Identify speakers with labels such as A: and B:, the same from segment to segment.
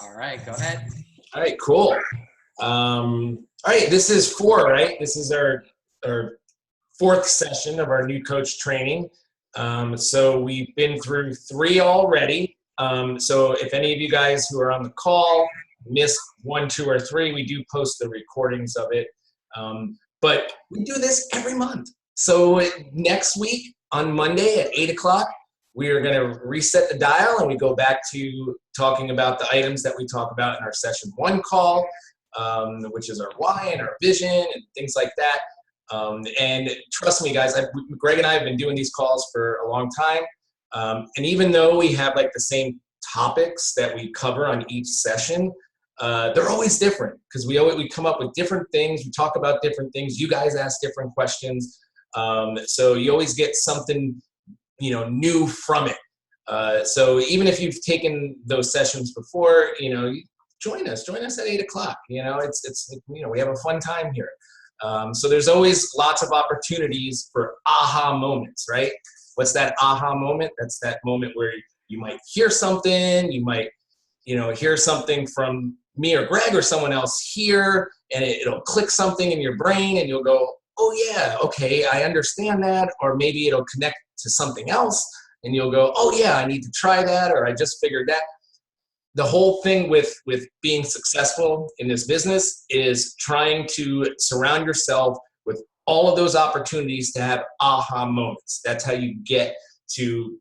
A: All right, go ahead.
B: All right, cool. All right, this is 4, right? This is our 4th session of our new coach training. So we've been through 3 already. So if any of you guys who are on the call missed 1, 2, or 3, we do post the recordings of it. But we do this every month. So next week on Monday at 8 o'clock, we are going to reset the dial and we go back to talking about the items that we talk about in our session 1 call, which is our why and our vision and things like that. And trust me, guys, Greg and I have been doing these calls for a long time. And even though we have like the same topics that we cover on each session, they're always different because we come up with different things. We talk about different things. You guys ask different questions. So you always get something, new from it. So even if you've taken those sessions before, join us at 8 o'clock. It's we have a fun time here. So there's always lots of opportunities for aha moments, right? What's that aha moment? That's that moment where you might hear something, you might, hear something from me or Greg or someone else here, and it'll click something in your brain and you'll go, oh yeah, okay, I understand that. Or maybe it'll connect to something else and you'll go, oh yeah, I need to try that, or I just figured that. The whole thing with being successful in this business is trying to surround yourself with all of those opportunities to have aha moments. That's how you get to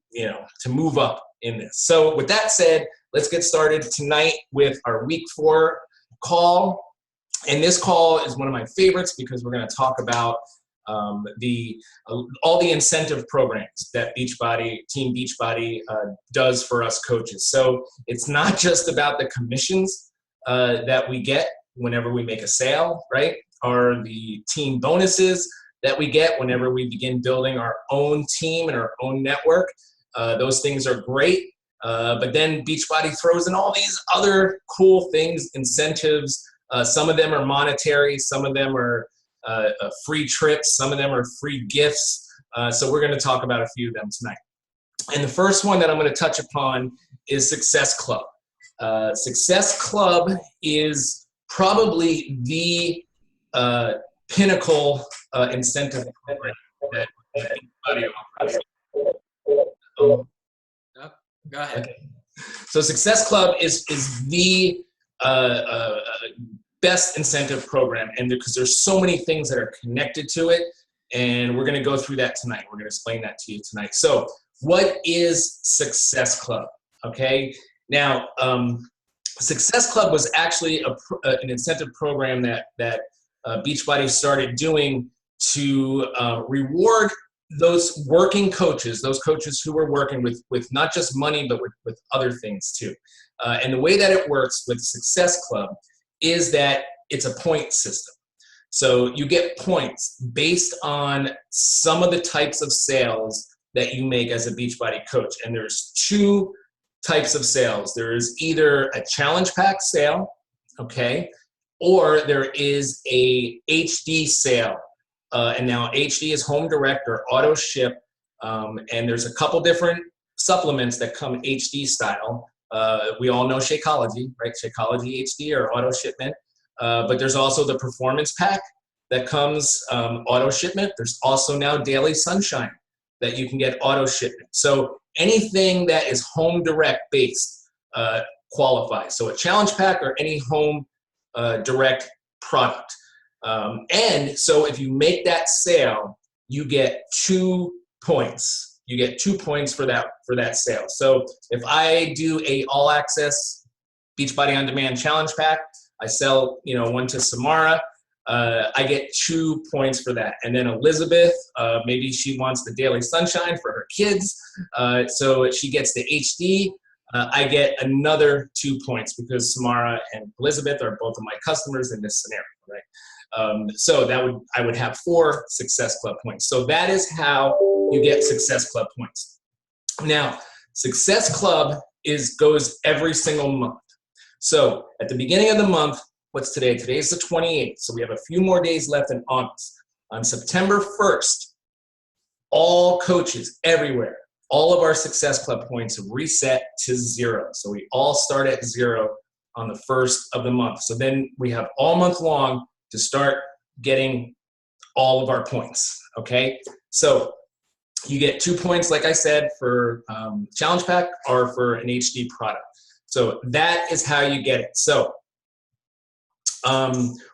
B: move up in this. So with that said, let's get started tonight with our week 4 call. And this call is one of my favorites because we're going to talk about all the incentive programs that Team Beachbody does for us coaches. So it's not just about the commissions that we get whenever we make a sale, right? Or the team bonuses that we get whenever we begin building our own team and our own network. Those things are great. But then Beachbody throws in all these other cool things, incentives. Some of them are monetary, some of them are free trips, some of them are free gifts. So we're going to talk about a few of them tonight. And the first one that I'm going to touch upon is Success Club. Success Club is probably the pinnacle incentive program that Beachbody offers.
A: Go ahead.
B: Okay. So Success Club is the best incentive program, and because there's so many things that are connected to it, and we're going to go through that tonight. We're going to explain that to you tonight. So what is Success Club? Okay. Now, Success Club was actually an incentive program that Beachbody started doing to reward those working coaches, those coaches who were working with not just money, but with other things too. And the way that it works with Success Club is that it's a point system. So you get points based on some of the types of sales that you make as a Beachbody coach. And there's 2 types of sales. There is either a challenge pack sale, okay, or there is a HD sale. And now HD is home direct or auto ship. And there's a couple different supplements that come HD style. We all know Shakeology, right? Shakeology HD or auto shipment. But there's also the performance pack that comes auto shipment. There's also now Daily Sunshine that you can get auto shipment. So anything that is home direct based qualifies. So a challenge pack or any home direct product. And so if you make that sale, you get 2 points. You get 2 points for that sale. So if I do a all access Beachbody On Demand challenge pack, I sell one to Samara, I get 2 points for that. And then Elizabeth, maybe she wants the Daily Sunshine for her kids, so she gets the HD. I get another 2 points because Samara and Elizabeth are both of my customers in this scenario, right? So I would have 4 Success Club points. So that is how you get Success Club points. Now, Success Club goes every single month. So at the beginning of the month, what's today? Today's the 28th. So we have a few more days left in August. On September 1st, all coaches everywhere, all of our Success Club points reset to 0. So we all start at 0 on the first of the month. So then we have all month long to start getting all of our points, okay? So you get 2 points, like I said, for Challenge Pack or for an HD product. So that is how you get it. So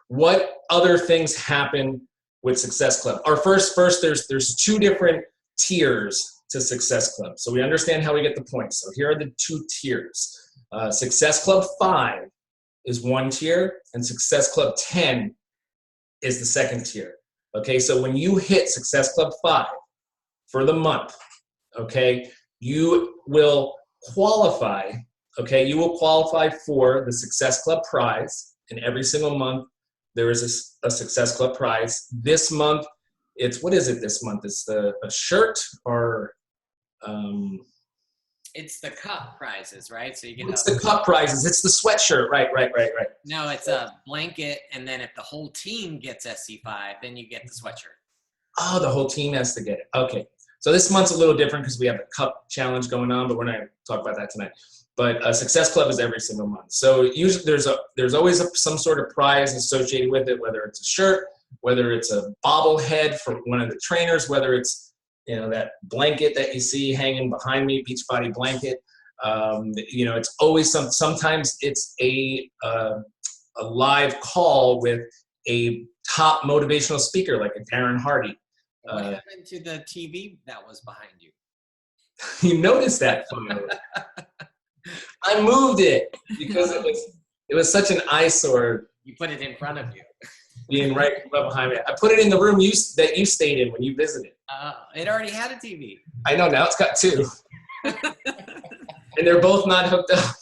B: what other things happen with Success Club? Or first there's 2 different tiers to Success Club. So we understand how we get the points. So here are the 2 tiers. Success Club 5 is 1 tier, and Success Club 10 is the 2nd tier. Okay, so when you hit Success Club 5 for the month, okay, you will qualify, okay, you will qualify for the Success Club prize. And every single month there is a Success Club prize. This month, what is it this month? It's a shirt or
A: It's the cup prizes, right? So you get
B: it's the cup prizes. It's the sweatshirt. Right.
A: No, it's a blanket, and then if the whole team gets SC5, then you get the sweatshirt.
B: Oh, the whole team has to get it. Okay. So this month's a little different because we have a cup challenge going on, but we're not going to talk about that tonight. But Success Club is every single month. So usually there's always some sort of prize associated with it, whether it's a shirt, whether it's a bobblehead for one of the trainers, whether it's that blanket that you see hanging behind me, Beachbody blanket. It's always sometimes it's a live call with a top motivational speaker like a Darren Hardy.
A: What happened to the TV that was behind you?
B: You noticed that photo. I moved it because it was such an eyesore.
A: You put it in front of you.
B: Being right behind me. I put it in the room that you stayed in when you visited.
A: It already had a TV.
B: I know, now it's got 2. And they're both not hooked up.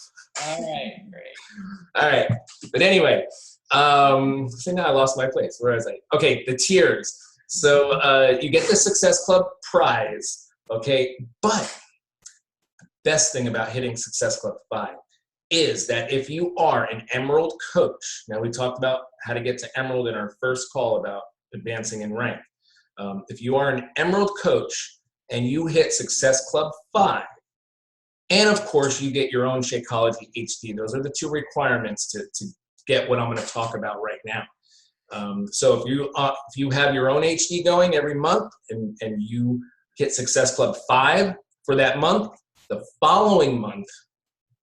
A: All right, great.
B: All right, but anyway, so now I lost my place. Where was I? Okay, the tiers. So you get the Success Club prize, okay? But best thing about hitting Success Club 5 is that if you are an Emerald coach, now we talked about how to get to Emerald in our first call about advancing in rank. If you are an Emerald coach and you hit Success Club 5, and of course you get your own Shakeology HD, those are the 2 requirements to get what I'm going to talk about right now. So if you have your own HD going every month and you hit Success Club 5 for that month, the following month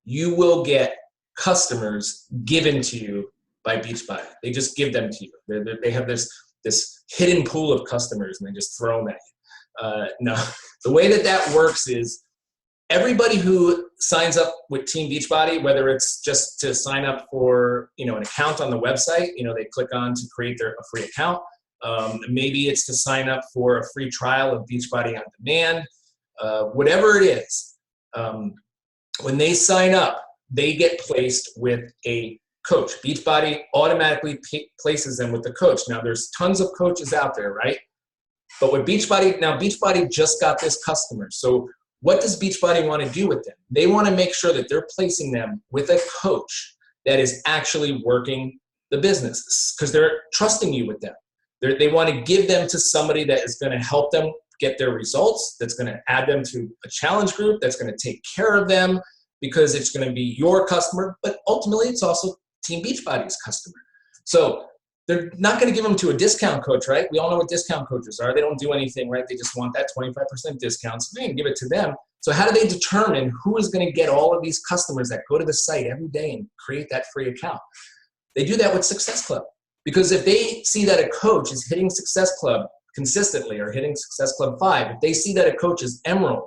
B: you will get customers given to you by Beachbody. They just give them to you. They have this hidden pool of customers and they just throw them at you. No, the way that works is everybody who signs up with Team Beachbody, whether it's just to sign up for an account on the website, they click on to create a free account. Maybe it's to sign up for a free trial of Beachbody on Demand. Whatever it is, when they sign up, they get placed with a coach. Beachbody automatically places them with the coach. Now, there's tons of coaches out there, right? But with Beachbody, now Beachbody just got this customer. So what does Beachbody want to do with them? They want to make sure that they're placing them with a coach that is actually working the business because they're trusting you with them. They want to give them to somebody that is going to help them get their results, that's going to add them to a challenge group, that's going to take care of them because it's going to be your customer, but ultimately it's also Team Beachbody's customer. So they're not going to give them to a discount coach, right? We all know what discount coaches are. They don't do anything, right? They just want that 25% discount. So they can give it to them. So how do they determine who is going to get all of these customers that go to the site every day and create that free account? They do that with Success Club. Because if they see that a coach is hitting Success Club consistently or hitting Success Club 5, if they see that a coach is Emerald,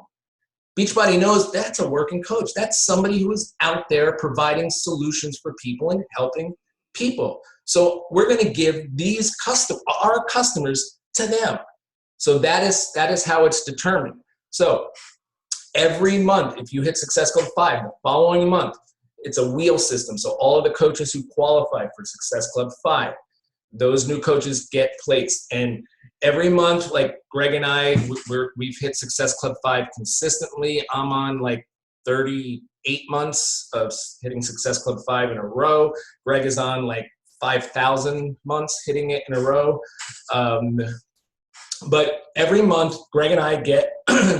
B: Beachbody knows that's a working coach. That's somebody who is out there providing solutions for people and helping people. So we're going to give our customers to them. So that is how it's determined. So every month, if you hit Success Club 5, the following month, it's a wheel system. So all of the coaches who qualify for Success Club 5, those new coaches get placed. And every month, like Greg and I, we've hit Success Club 5 consistently. I'm on like 38 months of hitting Success Club 5 in a row. Greg is on like 5,000 months hitting it in a row. But every month, Greg and I get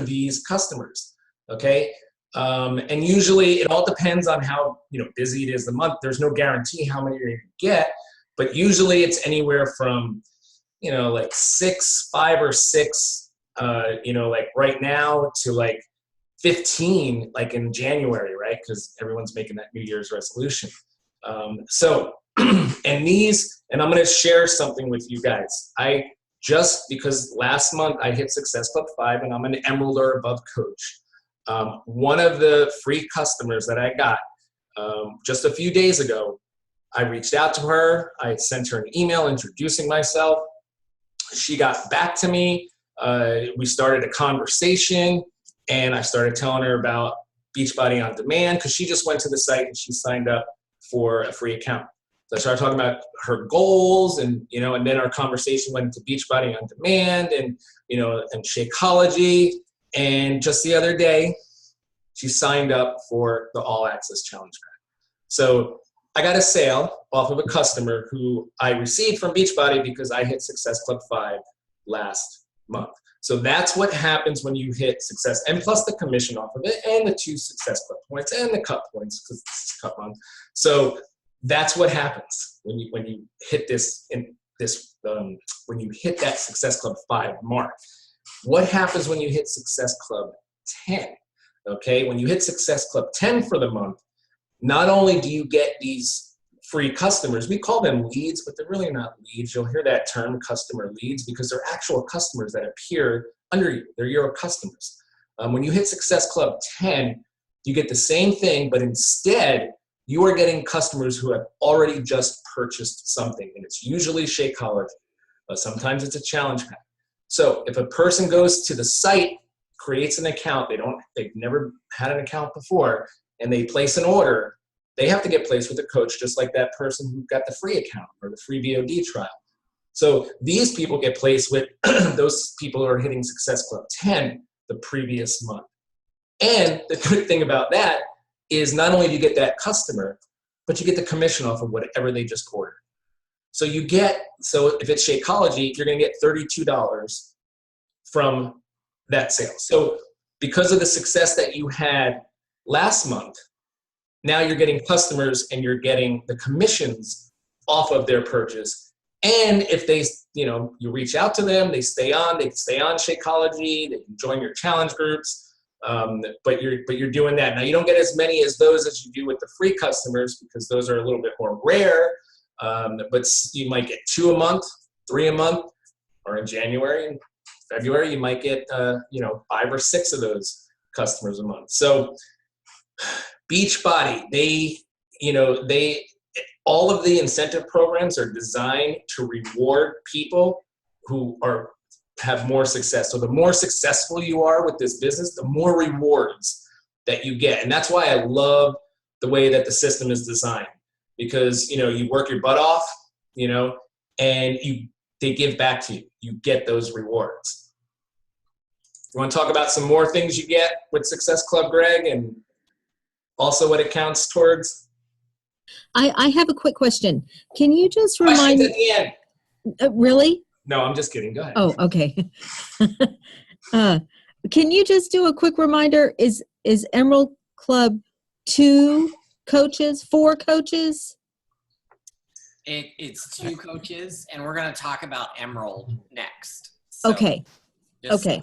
B: these customers, okay? And usually it all depends on how, busy it is the month. There's no guarantee how many you're going to get, but usually it's anywhere from, like 5 or 6, like right now to like 15, like in January, right? Because everyone's making that New Year's resolution. And I'm going to share something with you guys. Because last month I hit Success Club 5 and I'm an Emerald or above coach. One of the free customers that I got just a few days ago, I reached out to her. I sent her an email introducing myself. She got back to me. We started a conversation, and I started telling her about Beachbody On Demand because she just went to the site and she signed up for a free account. So I started talking about her goals, and and then our conversation went into Beachbody On Demand and and Shakeology. And just the other day, she signed up for the All Access Challenge Pack. So I got a sale off of a customer who I received from Beachbody because I hit Success Club 5 last month. So that's what happens when you hit success, and plus the commission off of it, and the 2 Success Club points, and the cup points because it's cup month. So that's what happens when you hit when you hit that Success Club 5 mark. What happens when you hit Success Club 10? Okay, when you hit Success Club 10 for the month, not only do you get these free customers, we call them leads, but they're really not leads. You'll hear that term, customer leads, because they're actual customers that appear under you. They're your customers. When you hit Success Club 10, you get the same thing, but instead, you are getting customers who have already just purchased something, and it's usually Shakeology. Sometimes it's a challenge pack. So if a person goes to the site, creates an account, they've never had an account before, and they place an order, they have to get placed with a coach just like that person who got the free account or the free VOD trial. So these people get placed with those people who are hitting Success Club 10 the previous month. And the good thing about that is not only do you get that customer, but you get the commission off of whatever they just ordered. So if it's Shakeology, you're going to get $32 from that sale. So because of the success that you had last month, now you're getting customers and you're getting the commissions off of their purchase. And if they, you reach out to them, they stay on Shakeology, they can join your challenge groups. But you're doing that. Now you don't get as many as those as you do with the free customers because those are a little bit more rare. But you might get 2 a month, 3 a month, or in January and February, you might get 5 or 6 of those customers a month. So Beachbody, all of the incentive programs are designed to reward people who have more success. So the more successful you are with this business, the more rewards that you get. And that's why I love the way that the system is designed, because, you work your butt off, and they give back to you. You get those rewards. You want to talk about some more things you get with Success Club, Greg, and also what it counts towards?
C: I have a quick question. Can you just remind me?
B: Questions at the end.
C: Really?
B: No, I'm just kidding. Go ahead.
C: Oh, okay. Can you just do a quick reminder? Is Emerald Club 2 coaches, 4 coaches?
A: It's 2 coaches, and we're going to talk about Emerald next. So
C: Okay. Okay.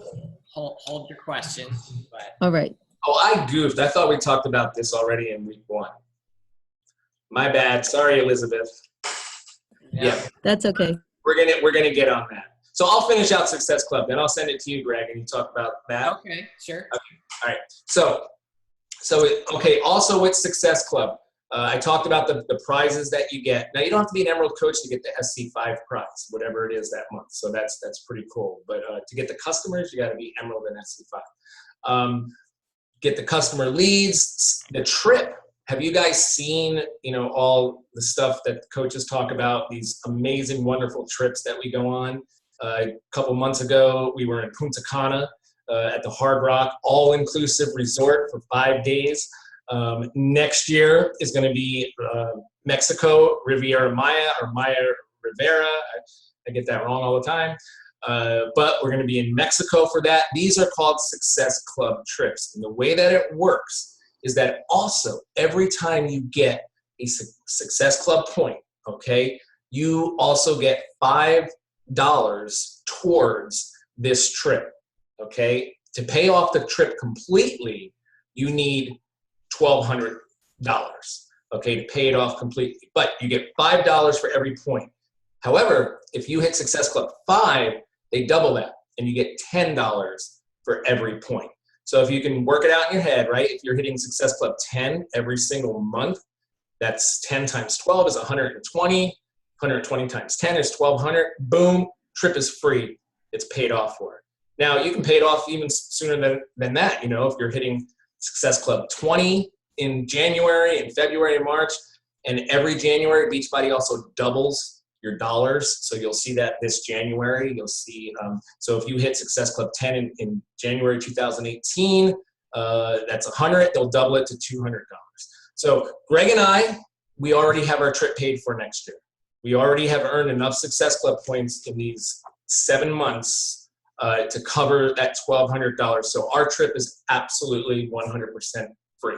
A: Hold your question. But.
C: All right.
B: Oh, I goofed. I thought we talked about this already in week 1. My bad. Sorry, Elizabeth. Yeah.
C: That's okay.
B: We're gonna get on that. So I'll finish out Success Club, then I'll send it to you, Greg, and you talk about that.
A: Okay, sure.
B: Okay. All right. So also with Success Club, I talked about the prizes that you get. Now you don't have to be an Emerald coach to get the SC5 prize, whatever it is that month. So that's pretty cool. But to get the customers, you got to be Emerald and SC5. Get the customer leads, the trip. Have you guys seen, all the stuff that coaches talk about, these amazing, wonderful trips that we go on? A couple months ago, we were in Punta Cana at the Hard Rock All-Inclusive Resort for 5 days. Next year is going to be Mexico, Riviera Maya or Maya Rivera. I get that wrong all the time. but we're going to be in Mexico for that. These are called Success Club trips. And the way that it works is that also every time you get a Success Club point, okay, you also get $5 towards this trip, okay? To pay off the trip completely, you need $1,200, okay, to pay it off completely. But you get $5 for every point. However, if you hit Success Club 5, they double that, and you get $10 for every point. So if you can work it out in your head, right, if you're hitting Success Club 10 every single month, that's 10 times 12 is 120. 120 times 10 is 1,200. Boom, trip is free. It's paid off for it. Now, you can pay it off even sooner than that. You know, if you're hitting Success Club 20 in January and February and March, and every January, Beachbody also doubles your dollars. So you'll see that this January. You'll see, so if you hit Success Club 10 in January 2018, that's 100. They'll double it to $200. So Greg and I, we already have our trip paid for next year. We already have earned enough Success Club points in these 7 months to cover that $1,200. So our trip is absolutely 100% free.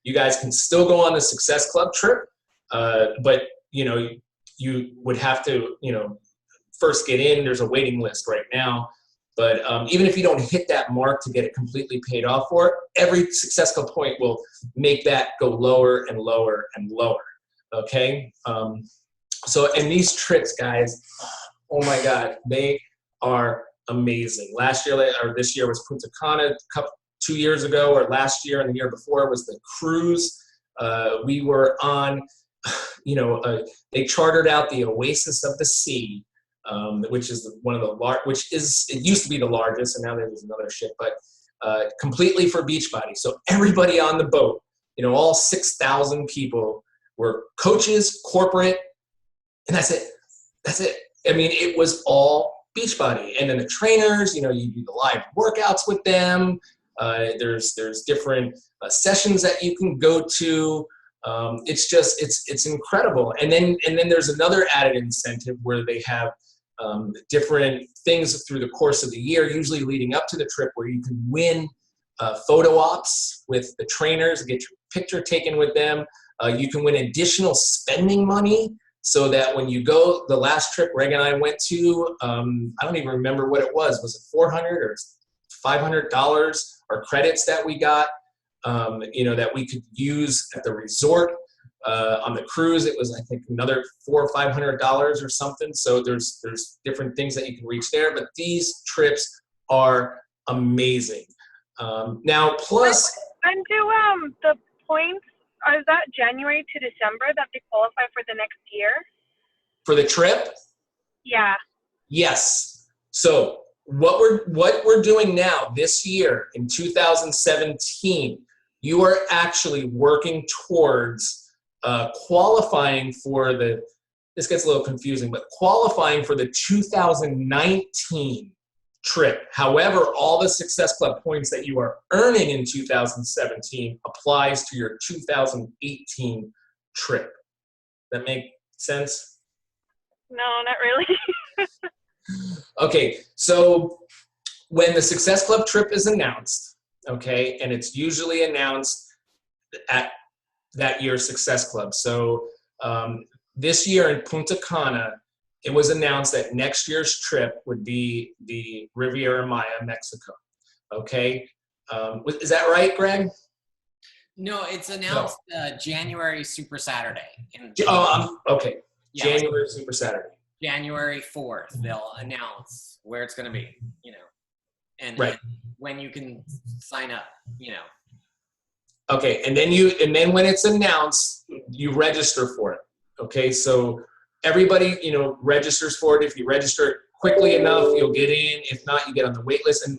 B: You guys can still go on the Success Club trip, but you know, you would have to, you know, first get in. There's a waiting list right now. But even if you don't hit that mark to get it completely paid off for it, every Success Club point will make that go lower and lower and lower. Okay? So, and these trips, guys, oh my God, they are amazing. Last year, or this year was Punta Cana, 2 years ago, or last year and the year before was the cruise. We were on, you know, they chartered out the Oasis of the Sea, which is one of the it used to be the largest, and now there's another ship, but completely for Beachbody. So everybody on the boat, you know, all 6,000 people were coaches, corporate, and that's it. That's it. I mean, it was all Beachbody. And then the trainers, you know, you do the live workouts with them. There's different sessions that you can go to. It's just, it's incredible. And then there's another added incentive where they have different things through the course of the year, usually leading up to the trip, where you can win photo ops with the trainers, get your picture taken with them. You can win additional spending money, so that when you go, the last trip Greg and I went to, I don't even remember what it was. Was it $400 or $500 or credits that we got, you know, that we could use at the resort. On the cruise, it was, I think, another $400 or $500 or something. So there's different things that you can reach there. But these trips are amazing. Now, plus...
D: And do the points, is that January to December that they qualify for the next year?
B: For the trip?
D: Yeah.
B: Yes. So what we're doing now this year in 2017, you are actually working towards qualifying for this gets a little confusing, but qualifying for the 2019 trip. However, all the Success Club points that you are earning in 2017 applies to your 2018 trip. That make sense?
D: No, not really.
B: Okay, so when the Success Club trip is announced, okay, and it's usually announced at that year's Success Club. So this year in Punta Cana, it was announced that next year's trip would be the Riviera Maya, Mexico. Okay, is that right, Greg?
A: No, it's announced January Super Saturday.
B: Okay.
A: Yeah.
B: January Super Saturday.
A: January 4th, they'll announce where it's going to be, you know, and when you can sign up, you know.
B: Okay, and then when it's announced, you register for it. Okay, so everybody, you know, registers for it. If you register quickly enough, you'll get in. If not, you get on the wait list. And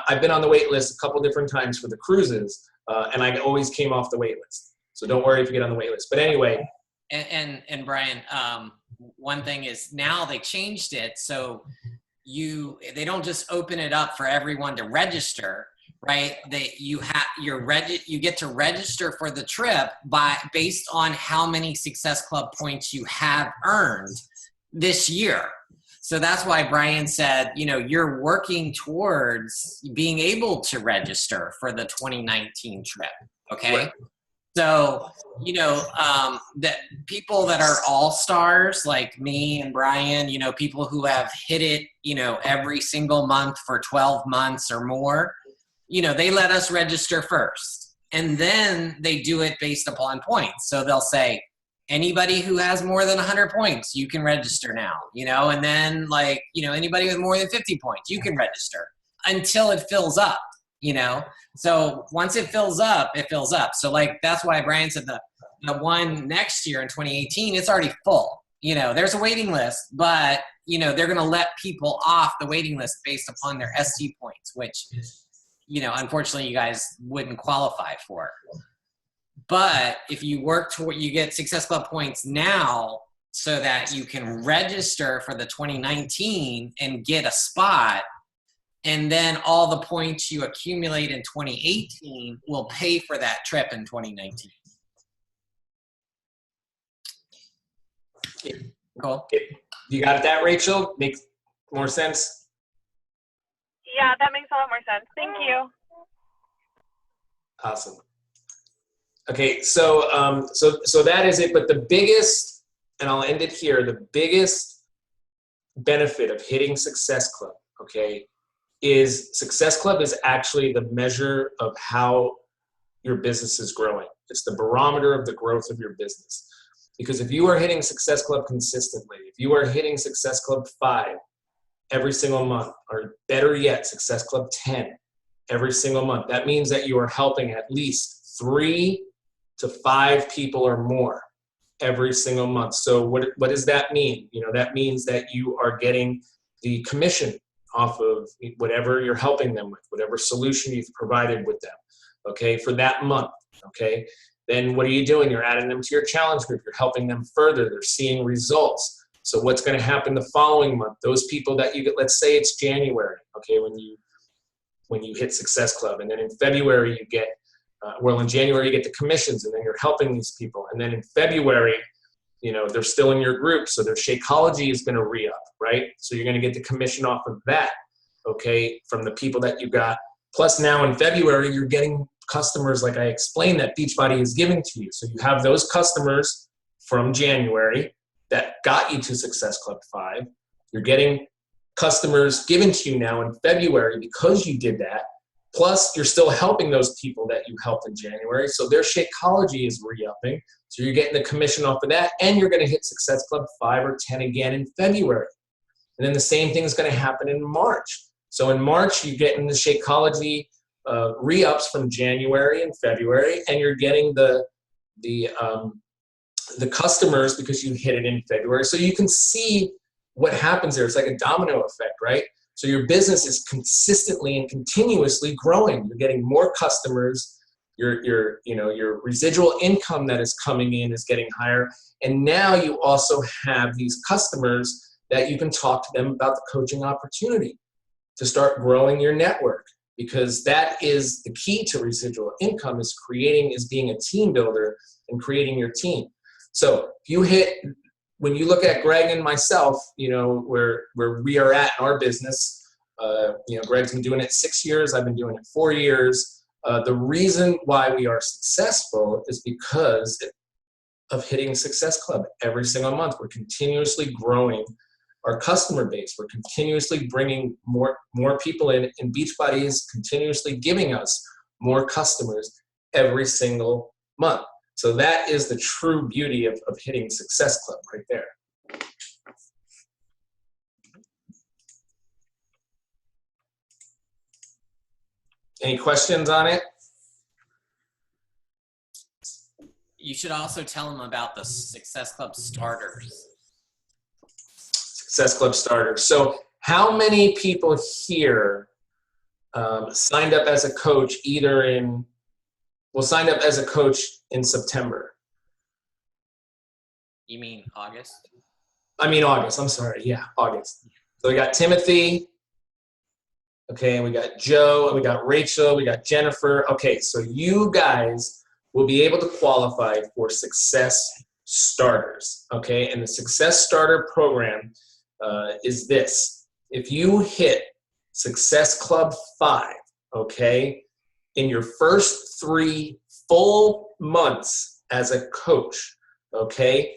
B: I've been on the wait list a couple different times for the cruises, and I always came off the wait list. So don't worry if you get on the wait list. But anyway.
A: And Brian, one thing is now they changed it, so they don't just open it up for everyone to register, right? You get to register for the trip based on how many Success Club points you have earned this year. So that's why Brian said, you're working towards being able to register for the 2019 trip. Okay.
B: Right.
A: So, that people that are all-stars like me and Brian, people who have hit it, every single month for 12 months or more, they let us register first. And then they do it based upon points. So they'll say, anybody who has more than 100 points, you can register now, and then anybody with more than 50 points, you can register until it fills up, So once it fills up, it fills up. So that's why Brian said the one next year in 2018, it's already full. There's a waiting list, but they're going to let people off the waiting list based upon their SC points, which, unfortunately you guys wouldn't qualify for. But if you work toward, you get Success Club points now so that you can register for the 2019 and get a spot. And then all the points you accumulate in 2018 will pay for that trip in 2019. Cool.
B: You got that, Rachel? Makes more sense?
D: Yeah, that makes a lot more sense. Thank you.
B: Awesome. Okay, so that is it. But the biggest, and I'll end it here, the biggest benefit of hitting Success Club, okay, is Success Club is actually the measure of how your business is growing. It's the barometer of the growth of your business. Because if you are hitting Success Club consistently, if you are hitting Success Club 5 every single month, or better yet, Success Club 10 every single month, that means that you are helping at least 3 to 5 people or more every single month. So what does that mean? That means that you are getting the commission off of whatever you're helping them with, whatever solution you've provided with them, okay, for that month, okay? Then what are you doing? You're adding them to your challenge group. You're helping them further. They're seeing results. So what's going to happen the following month? Those people that you get, let's say it's January, okay, when you hit Success Club, and then in February you get, in January you get the commissions, and then you're helping these people. And then in February, they're still in your group, so their Shakeology is going to re-up, right? So you're going to get the commission off of that, okay, from the people that you got. Plus now in February, you're getting customers, like I explained, that Beachbody is giving to you. So you have those customers from January that got you to Success Club 5. You're getting customers given to you now in February because you did that. Plus, you're still helping those people that you helped in January. So their Shakeology is re-upping. So you're getting the commission off of that, and you're going to hit Success Club 5 or 10 again in February. And then the same thing is going to happen in March. So in March, you're getting the Shakeology re-ups from January and February, and you're getting the customers because you hit it in February. So you can see what happens there. It's like a domino effect, right? So your business is consistently and continuously growing. You're getting more customers. Your residual income that is coming in is getting higher. And now you also have these customers that you can talk to them about the coaching opportunity to start growing your network, because that is the key to residual income, is being a team builder and creating your team. So when you look at Greg and myself, where we are at in our business, Greg's been doing it 6 years. I've been doing it 4 years. The reason why we are successful is because of hitting Success Club every single month. We're continuously growing our customer base. We're continuously bringing more people in, and Beachbody is continuously giving us more customers every single month. So that is the true beauty of hitting Success Club right there. Any questions on it?
A: You should also tell them about the Success Club starters.
B: Success Club starters. So how many people here signed up as a coach signed up as a coach in September?
A: You mean August?
B: I mean August, I'm sorry. Yeah, August. So we got Timothy. Okay, and we got Joe, and we got Rachel, we got Jennifer. Okay, so you guys will be able to qualify for Success Starters. Okay, and the Success Starter program is this. If you hit Success Club 5, okay, in your first 3 full months as a coach, okay,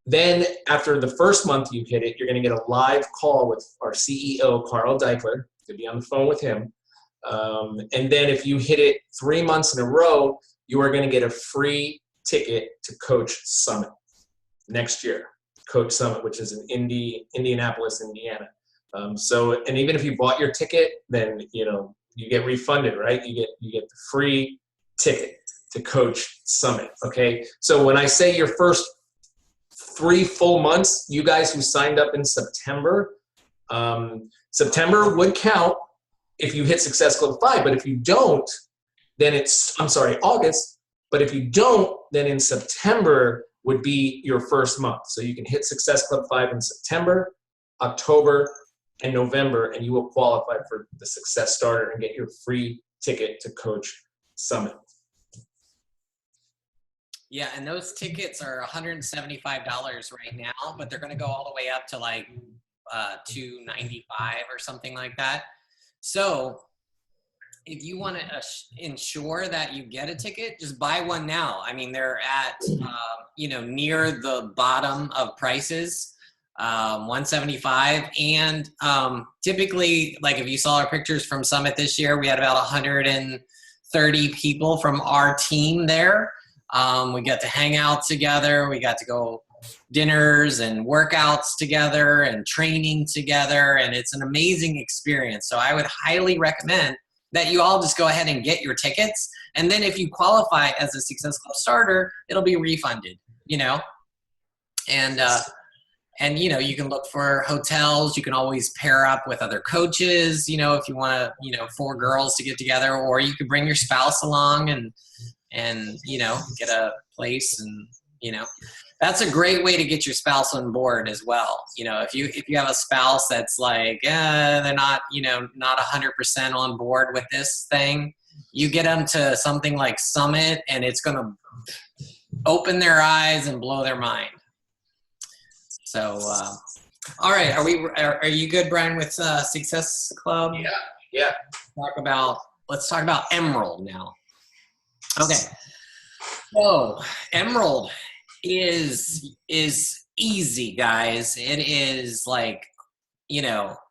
B: then after the first month you hit it, you're going to get a live call with our CEO, Carl Deichler, to be on the phone with him. And then if you hit it 3 months in a row, you are going to get a free ticket to Coach Summit next year. Coach Summit, which is in Indianapolis, Indiana. And even if you bought your ticket, then you get refunded, right? You get the free ticket to Coach Summit. Okay. So when I say your first 3 full months, you guys who signed up in September, September would count if you hit Success Club 5. But if you don't, then August. But if you don't, then in September would be your first month. So you can hit Success Club 5 in September, October, and November, and you will qualify for the Success Starter and get your free ticket to Coach Summit.
A: Yeah, and those tickets are $175 right now, but they're going to go all the way up to like $295 or something like that. So if you want to ensure that you get a ticket, just buy one now. I mean, they're at near the bottom of prices. $175, and typically, like if you saw our pictures from Summit this year, we had about 130 people from our team there. We got to hang out together, we got to go dinners and workouts together and training together, and it's an amazing experience. So I would highly recommend that you all just go ahead and get your tickets, and then if you qualify as a Success Club starter, it'll be refunded, and you can look for hotels. You can always pair up with other coaches, if you want to, 4 girls to get together, or you could bring your spouse along and get a place. And, that's a great way to get your spouse on board as well. If you have a spouse that's like, they're not 100% on board with this thing, you get them to something like Summit, and it's going to open their eyes and blow their mind. So, all right, are you good, Brian, with Success Club?
B: Yeah.
A: Let's talk about Emerald now. Okay. So Emerald is easy, guys. It is like,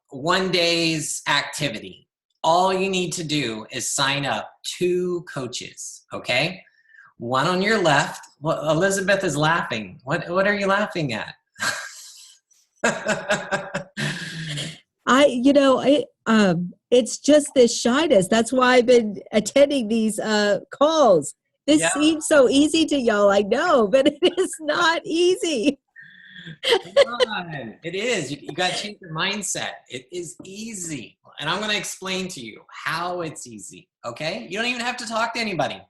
A: 1 day's activity. All you need to do is sign up 2 coaches, okay? One on your left. Well, Elizabeth is laughing. What are you laughing at?
C: It's just this shyness. That's why I've been attending these calls. This seems so easy to y'all, I know, but it is not easy.
A: Come on. It is. You got to change your mindset. It is easy. And I'm going to explain to you how it's easy, okay? You don't even have to talk to anybody,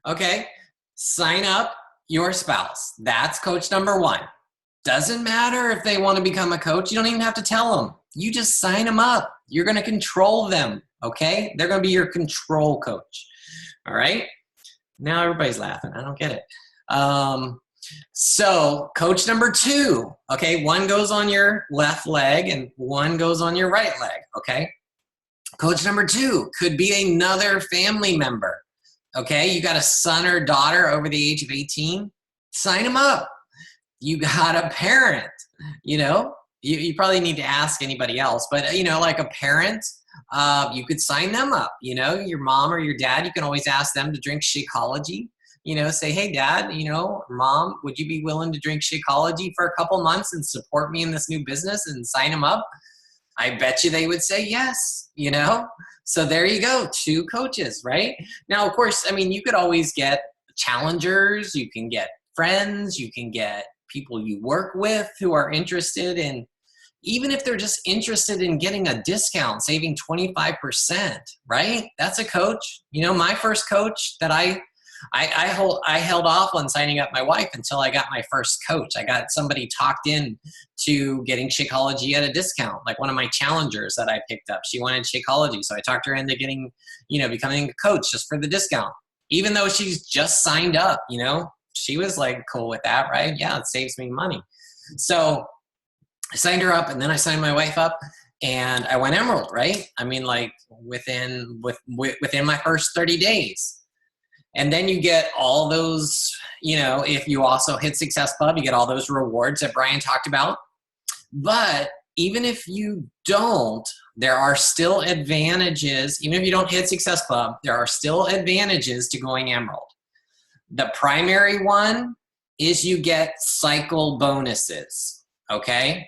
A: okay? Sign up your spouse. That's coach number 1. Doesn't matter if they want to become a coach. You don't even have to tell them. You just sign them up. You're going to control them, okay? They're going to be your control coach, all right? Now everybody's laughing. I don't get it. So coach number 2, okay? 1 goes on your left leg and 1 goes on your right leg, okay? Coach number 2 could be another family member, okay? You got a son or daughter over the age of 18, sign them up. You got a parent, you probably need to ask anybody else, but like a parent, you could sign them up, your mom or your dad, you can always ask them to drink Shakeology, say, hey dad, mom, would you be willing to drink Shakeology for a couple months and support me in this new business and sign them up? I bet you they would say yes, so there you go, 2 coaches, right? Now, of course, you could always get challengers, you can get friends, you can get people you work with who are interested in, even if they're just interested in getting a discount, saving 25%, right? That's a coach. My first coach that I held off on signing up my wife until I got my first coach. I got somebody talked in to getting Shakeology at a discount, like one of my challengers that I picked up. She wanted Shakeology, so I talked her into getting, becoming a coach just for the discount, even though she's just signed up, She was like cool with that, right? Yeah, it saves me money. So I signed her up, and then I signed my wife up, and I went Emerald, right? I mean, like within my first 30 days. And then you get all those, you know, if you also hit Success Club, you get all those rewards that Brian talked about. But even if you don't, there are still advantages. Even if you don't hit Success Club, there are still advantages to going Emerald. The primary one is you get cycle bonuses, okay?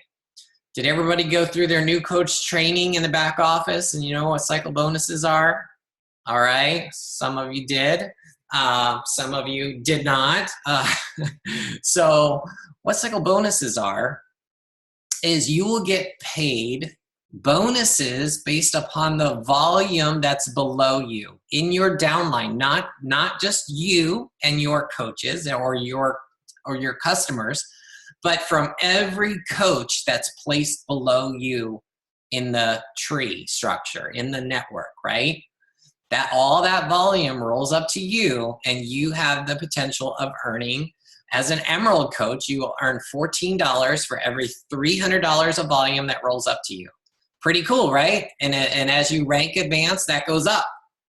A: Did everybody go through their new coach training in the back office and you know what cycle bonuses are? All right, some of you did. Some of you did not. So what cycle bonuses are is you will get paid bonuses based upon the volume that's below you in your downline, not just you and your coaches or your customers, but from every coach that's placed below you in the tree structure, in the network, right? That all that volume rolls up to you, and you have the potential of earning. As an Emerald coach, you will earn $14 for every $300 of volume that rolls up to you. Pretty cool, right? And as you rank advanced, that goes up,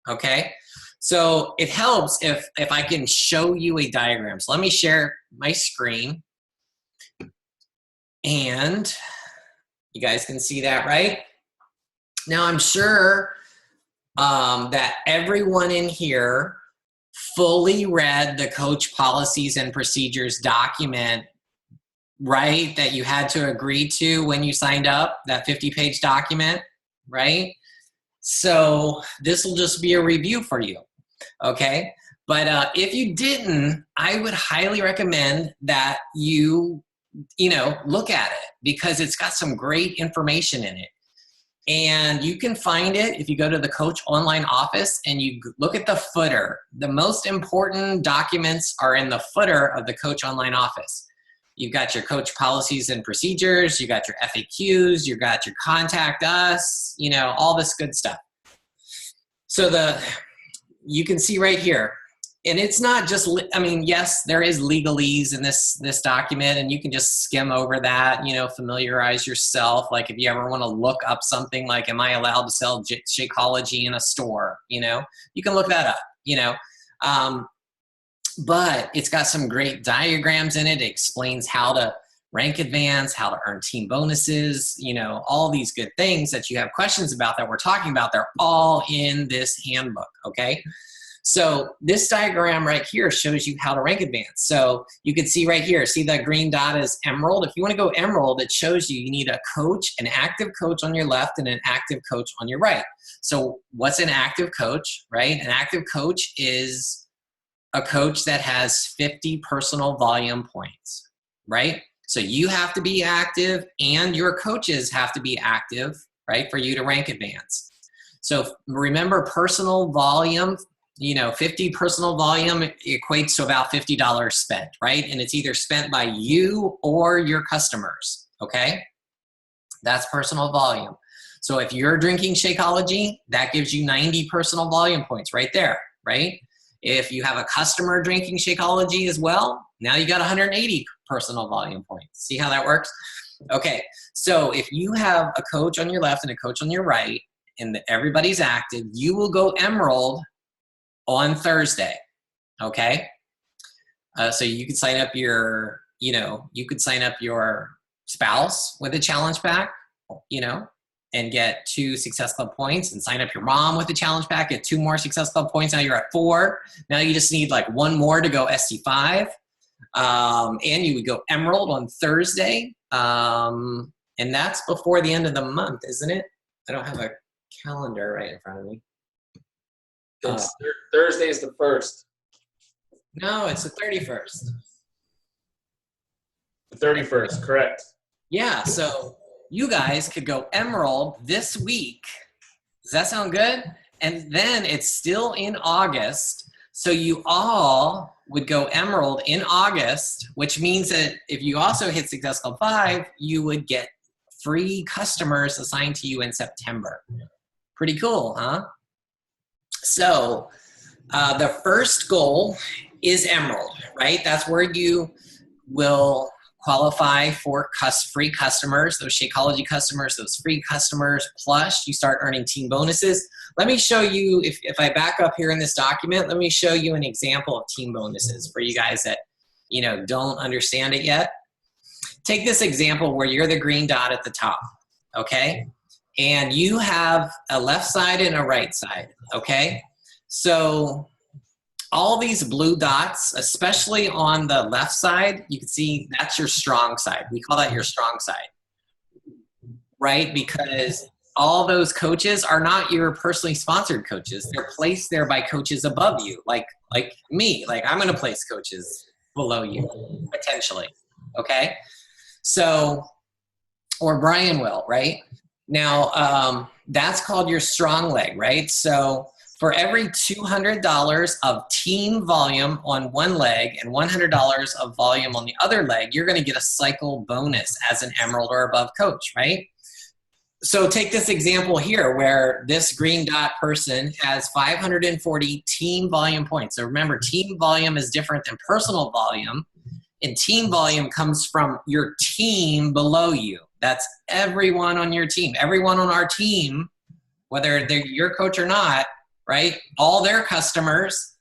A: okay? So it helps if I can show you a diagram. So let me share my screen. And you guys can see that, right? Now I'm sure that everyone in here fully read the coach policies and procedures document, right? That you had to agree to when you signed up, that 50-page document, right? So this will just be a review for you, okay? But if you didn't, I would highly recommend that you look at it, because it's got some great information in it. And you can find it if you go to the Coach Online office and you look at the footer. The most important documents are in the footer of the Coach Online office. You've got your coach policies and procedures, you got your FAQs, you got your contact us, all this good stuff. So you can see right here, and it's not just, yes, there is legalese in this document, and you can just skim over that, familiarize yourself. Like if you ever want to look up something like, am I allowed to sell Shakeology in a store? You can look that up, but it's got some great diagrams in it. It explains how to rank advance, how to earn team bonuses, all these good things that you have questions about that we're talking about. They're all in this handbook, okay? So this diagram right here shows you how to rank advance. So you can see right here, see that green dot is Emerald. If you want to go Emerald, it shows you need a coach, an active coach on your left and an active coach on your right. So what's an active coach, right? An active coach is a coach that has 50 personal volume points, right? So you have to be active and your coaches have to be active, right, for you to rank advance. So remember, personal volume, 50 personal volume equates to about $50 spent, right? And it's either spent by you or your customers, okay? That's personal volume. So if you're drinking Shakeology, that gives you 90 personal volume points right there, right? If you have a customer drinking Shakeology as well, now you got 180 personal volume points. See how that works? Okay, so if you have a coach on your left and a coach on your right, and everybody's active, you will go Emerald on Thursday, okay? So you could sign up your, spouse with a challenge pack, and get 2 Success Club points, and sign up your mom with a challenge pack, get 2 more Success Club points. Now you're at 4. Now you just need like 1 more to go SC5. And you would go Emerald on Thursday. And that's before the end of the month, isn't it? I don't have a calendar right in front of me.
B: It's Thursday is the 1st.
A: No, it's the 31st.
B: The 31st, correct.
A: Yeah, so you guys could go Emerald this week. Does that sound good? And then it's still in August. So you all would go Emerald in August, which means that if you also hit Success Club 5, you would get free customers assigned to you in September. Pretty cool, huh? So the first goal is Emerald, right? That's where you will qualify for free customers, those Shakeology customers, those free customers, plus you start earning team bonuses. Let me show you, if I back up here in this document, let me show you an example of team bonuses for you guys that, don't understand it yet. Take this example where you're the green dot at the top, okay? And you have a left side and a right side, okay? So all these blue dots, especially on the left side, you can see that's your strong side. We call that your strong side, right? Because all those coaches are not your personally sponsored coaches. They're placed there by coaches above you, like me. Like I'm going to place coaches below you, potentially, okay? So, or Brian will, right? Now, that's called your strong leg, right? So for every $200 of team volume on one leg and $100 of volume on the other leg, you're going to get a cycle bonus as an emerald or above coach, right? So take this example here where this green dot person has 540 team volume points. So remember, team volume is different than personal volume. And team volume comes from your team below you. That's everyone on your team. Everyone on our team, whether they're your coach or not, right? All their customers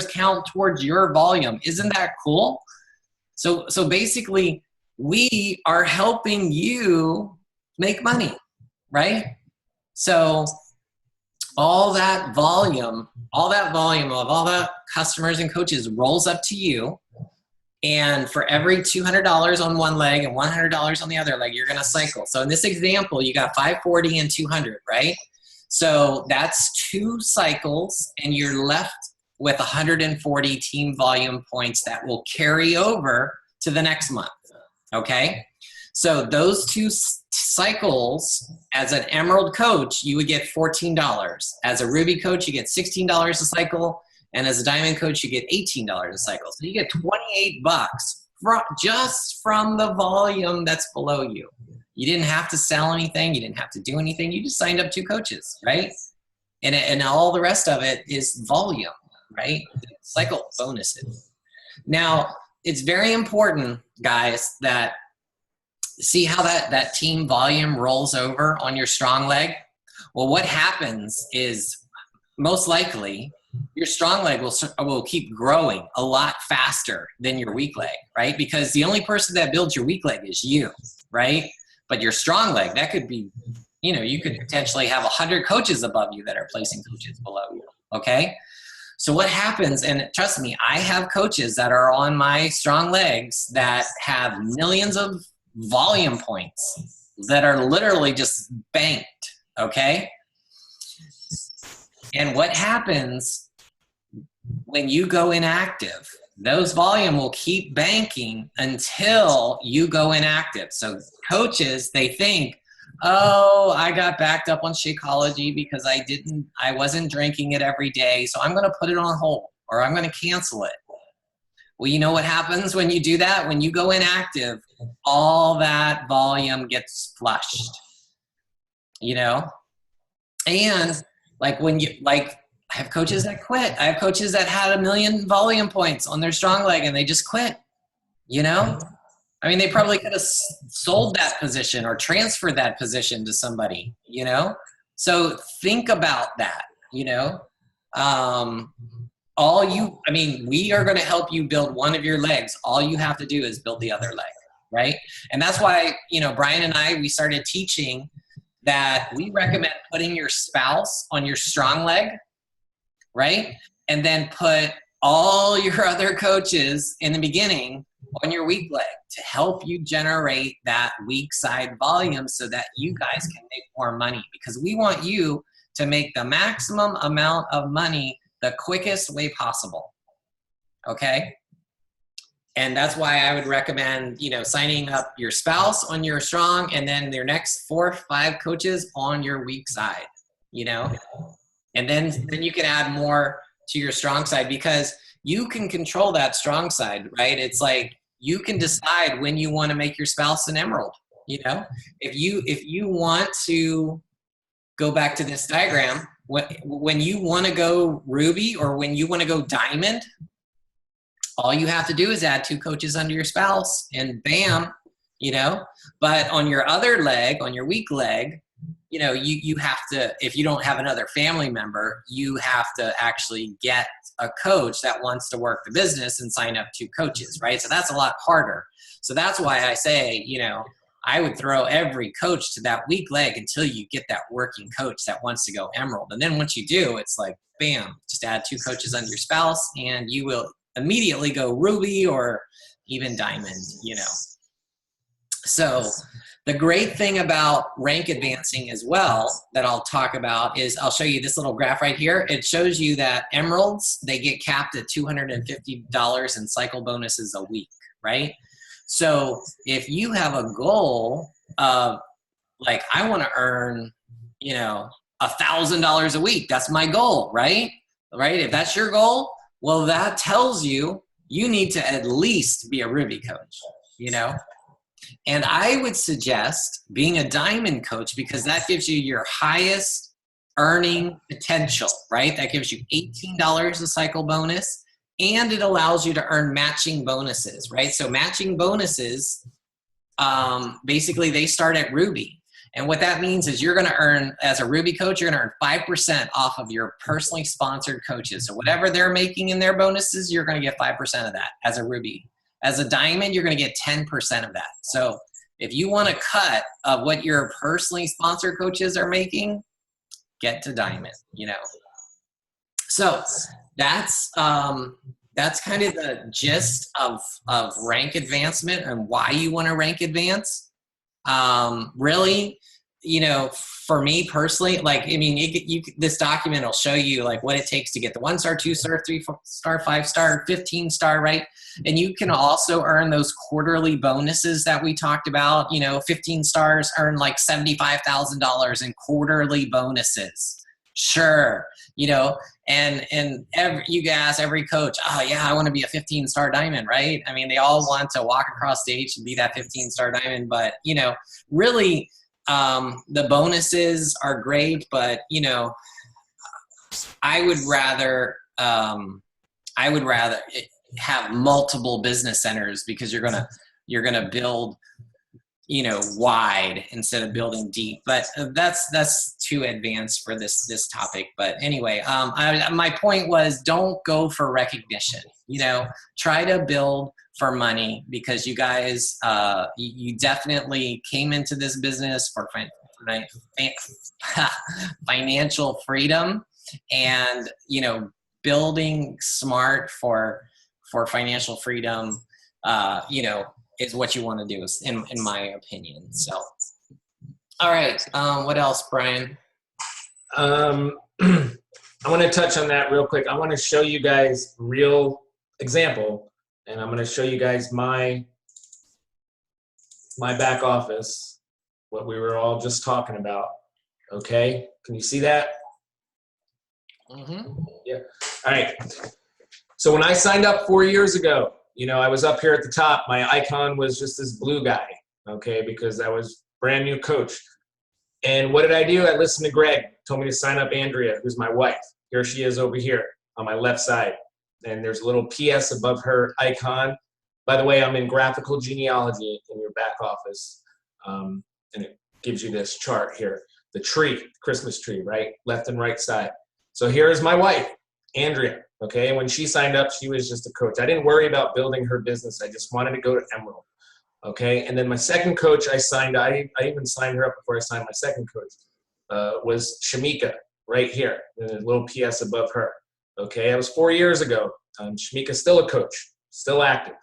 A: count towards your volume. Isn't that cool? So basically, we are helping you make money, right? So all that volume of all the customers and coaches rolls up to you. And for every $200 on one leg and $100 on the other leg, you're going to cycle. So in this example, you got 540 and 200, right? So that's 2 cycles, and you're left with 140 team volume points that will carry over to the next month, okay? So those 2 cycles, as an Emerald coach, you would get $14. As a Ruby coach, you get $16 a cycle. And as a Diamond coach, you get $18 a cycle. So you get $28 just from the volume that's below you. You didn't have to sell anything. You didn't have to do anything. You just signed up 2 coaches, right? And all the rest of it is volume, right? Cycle bonuses. Now, it's very important, guys, that see how that team volume rolls over on your strong leg? Well, what happens is most likely your strong leg will keep growing a lot faster than your weak leg, right? Because the only person that builds your weak leg is you, right? But your strong leg, that could be, you could potentially have 100 coaches above you that are placing coaches below you, okay? So what happens, and trust me, I have coaches that are on my strong legs that have millions of volume points that are literally just banked, okay? And what happens when you go inactive, those volume will keep banking until you go inactive. So coaches, they think, oh, I got backed up on Shakeology because I wasn't drinking it every day, so I'm going to put it on hold or I'm going to cancel it. Well, you know what happens when you do that? When you go inactive, all that volume gets flushed, And I have coaches that quit. I have coaches that had 1 million volume points on their strong leg and they just quit, I mean, they probably could have sold that position or transferred that position to somebody, So think about that, we are going to help you build one of your legs. All you have to do is build the other leg, right? And that's why, Brian and I, we started teaching that we recommend putting your spouse on your strong leg, right? And then put all your other coaches in the beginning on your weak leg to help you generate that weak side volume so that you guys can make more money, because we want you to make the maximum amount of money the quickest way possible, okay? And that's why I would recommend, signing up your spouse on your strong and then your next 4 or 5 coaches on your weak side, And then you can add more to your strong side because you can control that strong side, right? It's like you can decide when you want to make your spouse an emerald, If you want to go back to this diagram, when you want to go ruby or when you want to go diamond, all you have to do is add 2 coaches under your spouse and bam, you know. But on your other leg, on your weak leg, you know, you have to, if you don't have another family member, you have to actually get a coach that wants to work the business and sign up 2 coaches, right? So that's a lot harder. So that's why I say, you know, I would throw every coach to that weak leg until you get that working coach that wants to go Emerald. And then once you do, it's like, bam, just add 2 coaches under your spouse and you will immediately go Ruby or even Diamond, you know. So the great thing about rank advancing as well that I'll talk about is I'll show you this little graph right here. It shows you that Emeralds, they get capped at $250 in cycle bonuses a week, right? So if you have a goal of like, I want to earn, you know, $1,000 a week, that's my goal, right? Right? If that's your goal, well, that tells you you need to at least be a Ruby coach, you know? And I would suggest being a Diamond coach because that gives you your highest earning potential, right? That gives you $18 a cycle bonus and it allows you to earn matching bonuses, right? So matching bonuses, basically they start at Ruby. And what that means is you're going to earn, as a Ruby coach, you're going to earn 5% off of your personally sponsored coaches. So whatever they're making in their bonuses, you're going to get 5% of that as a Ruby. As a Diamond, you're going to get 10% of that. So if you want a cut of what your personally sponsored coaches are making, get to Diamond, you know. So that's kind of the gist of rank advancement and why you want to rank advance. Really, you know, for me personally, like, I mean, this document will show you like what it takes to get the 1-star, 2-star, 3-star, 5-star, 15-star, right? And you can also earn those quarterly bonuses that we talked about. You know, 15 stars earn like $75,000 in quarterly bonuses. Sure. You know, and you guys, every coach, oh yeah, I want to be a 15-star Diamond, right? I mean, they all want to walk across stage and be that 15-star Diamond, but you know, really, the bonuses are great, but you know, I would rather have multiple business centers because you're gonna build, you know, wide instead of building deep. But that's too advanced for this topic. But anyway, my point was, don't go for recognition. You know, try to build for money because you guys, you definitely came into this business for financial freedom, and you know, building smart for financial freedom, you know, is what you want to do, in my opinion. So, all right. What else, Brian?
B: I want to touch on that real quick. I want to show you guys real example, and I'm going to show you guys my back office, what we were all just talking about. Okay, can you see that?
A: Mm-hmm.
B: Yeah. All right. So when I signed up 4 years ago, you know, I was up here at the top. My icon was just this blue guy, okay, because I was brand new coach. And what did I do? I listened to Greg, told me to sign up Andrea, who's my wife. Here she is over here on my left side. And there's a little PS above her icon. By the way, I'm in graphical genealogy in your back office. And it gives you this chart here. The tree, Christmas tree, right? Left and right side. So here is my wife, Andrea. Okay, and when she signed up, she was just a coach. I didn't worry about building her business. I just wanted to go to Emerald. Okay, and then my second coach I even signed her up before I signed my second coach, was Shamika, right here. And a little PS above her. Okay, that was 4 years ago. Shamika's still a coach, still active.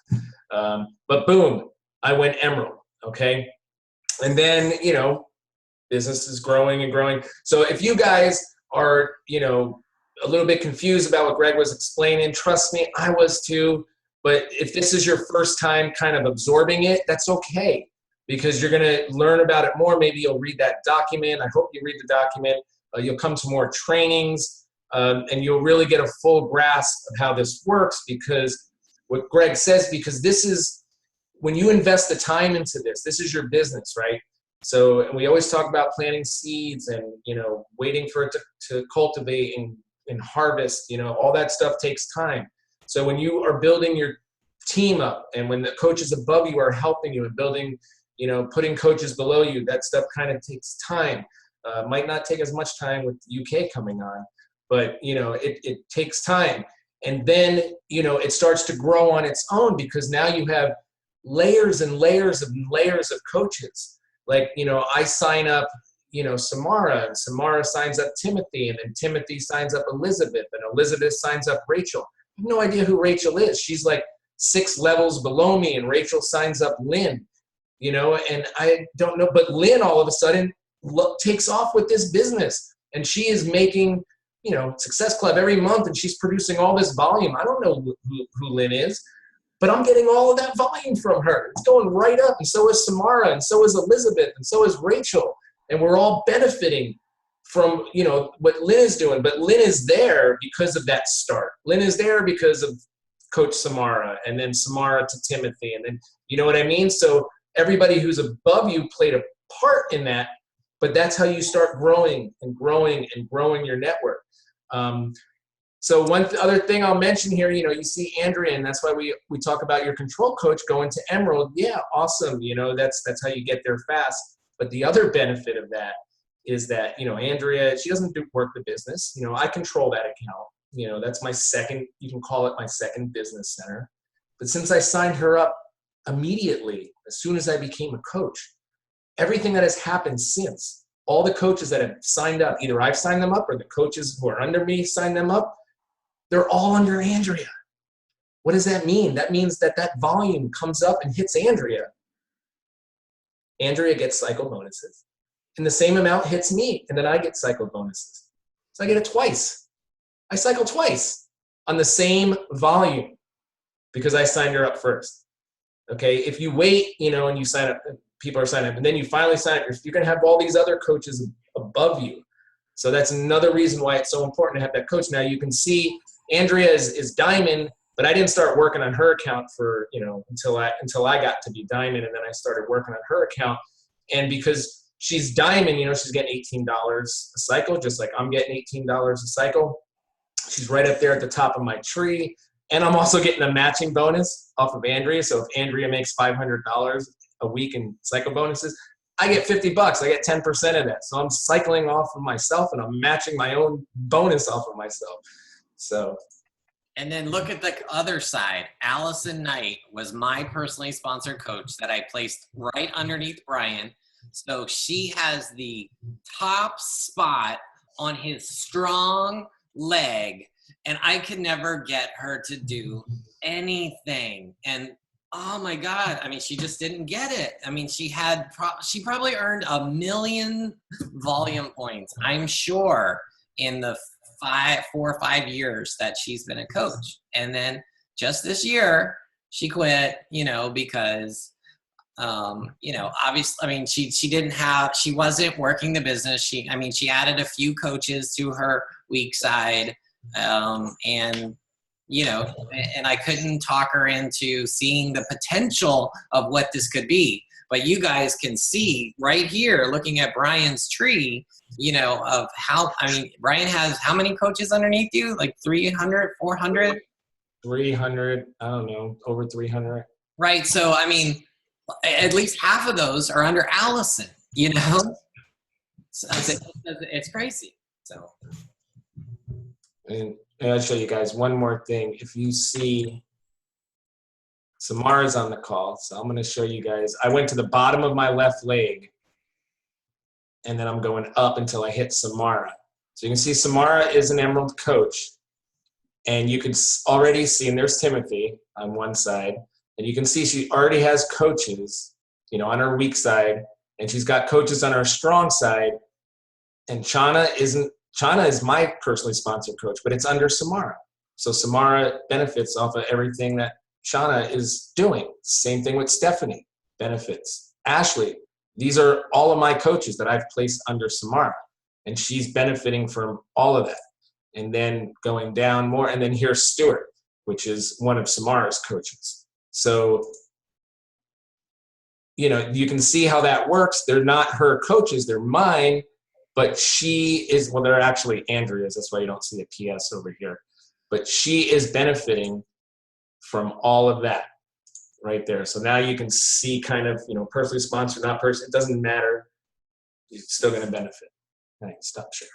B: But boom, I went Emerald, okay? And then, you know, business is growing and growing. So if you guys are, you know, a little bit confused about what Greg was explaining, trust me, I was too. But if this is your first time kind of absorbing it, that's okay, because you're going to learn about it more. Maybe you'll read that document. I hope you read the document. You'll come to more trainings, and you'll really get a full grasp of how this works, because what Greg says, because this is, when you invest the time into this is your business, right? So, and we always talk about planting seeds and, you know, waiting for it to cultivate and harvest, you know, all that stuff takes time. So when you are building team up, and when the coaches above you are helping you and building, you know, putting coaches below you, that stuff kind of takes time. Might not take as much time with the UK coming on, but you know, it takes time. And then, you know, it starts to grow on its own, because now you have layers and layers of coaches. Like, you know, I sign up, you know, Samara, and Samara signs up Timothy, and then Timothy signs up Elizabeth, and Elizabeth signs up Rachel. I have no idea who Rachel is. She's like 6 levels below me, and Rachel signs up Lynn, you know, and I don't know, but Lynn all of a sudden takes off with this business, and she is making, you know, Success Club every month, and she's producing all this volume. I don't know who Lynn is, but I'm getting all of that volume from her. It's going right up, and so is Samara, and so is Elizabeth, and so is Rachel, and we're all benefiting from, you know, what Lynn is doing. But Lynn is there because of that start. Lynn is there because of Coach Samara, and then Samara to Timothy, and then, you know what I mean? So everybody who's above you played a part in that, but that's how you start growing and growing and growing your network. So one other thing I'll mention here, you know, you see Andrea, and that's why we talk about your control coach going to Emerald. Yeah, awesome. You know, that's how you get there fast. But the other benefit of that is that, you know, Andrea, she doesn't work the business. You know, I control that account. You know, that's my second, you can call it my second business center. But since I signed her up immediately, as soon as I became a coach, everything that has happened since, all the coaches that have signed up, either I've signed them up or the coaches who are under me signed them up, they're all under Andrea. What does that mean? That means that that volume comes up and hits Andrea. Andrea gets cycle bonuses, and the same amount hits me, and then I get cycle bonuses. So I get it twice. I cycle twice on the same volume because I signed her up first. Okay, if you wait, you know, and you sign up, people are signing up, and then you finally sign up, you're going to have all these other coaches above you. So that's another reason why it's so important to have that coach. Now you can see Andrea is diamond, but I didn't start working on her account for, you know, until I got to be diamond, and then I started working on her account. And because she's diamond, you know, she's getting $18 a cycle, just like I'm getting $18 a cycle. She's right up there at the top of my tree. And I'm also getting a matching bonus off of Andrea. So if Andrea makes $500 a week in cycle bonuses, I get $50. I get 10% of that. So I'm cycling off of myself, and I'm matching my own bonus off of myself. So.
A: And then look at the other side. Allison Knight was my personally sponsored coach that I placed right underneath Brian. So she has the top spot on his strong leg, and I could never get her to do anything. And oh my God, I mean, she just didn't get it. I mean, she probably earned 1 million volume points, I'm sure, in the 4 or 5 years that she's been a coach. And then just this year, she quit, you know, because, you know, obviously, I mean, she wasn't working the business. She added a few coaches to her weak side, and, you know, and I couldn't talk her into seeing the potential of what this could be. But you guys can see right here, looking at Brian's tree, you know, of how, I mean, Brian has how many coaches underneath you? Like 300, 400?
B: 300, I don't know, over 300.
A: Right. So, I mean, at least half of those are under Allison, you know? So it's crazy. So.
B: And I'll show you guys one more thing. If you see, Samara's on the call, so I'm going to show you guys. I went to the bottom of my left leg, and then I'm going up until I hit Samara. So you can see Samara is an Emerald coach, and you can already see, and there's Timothy on one side, and you can see she already has coaches, you know, on her weak side, and she's got coaches on her strong side, and Chana is my personally sponsored coach, but it's under Samara. So Samara benefits off of everything that Chana is doing. Same thing with Stephanie, benefits. Ashley, these are all of my coaches that I've placed under Samara, and she's benefiting from all of that. And then going down more, and then here's Stuart, which is one of Samara's coaches. So, you know, you can see how that works. They're not her coaches, they're mine, but she is, well, they're actually Andrea's. That's why you don't see a PS over here. But she is benefiting from all of that. right there. So now you can see kind of, personally sponsored, not personally, it doesn't matter. You're still going to benefit. All right, stop share.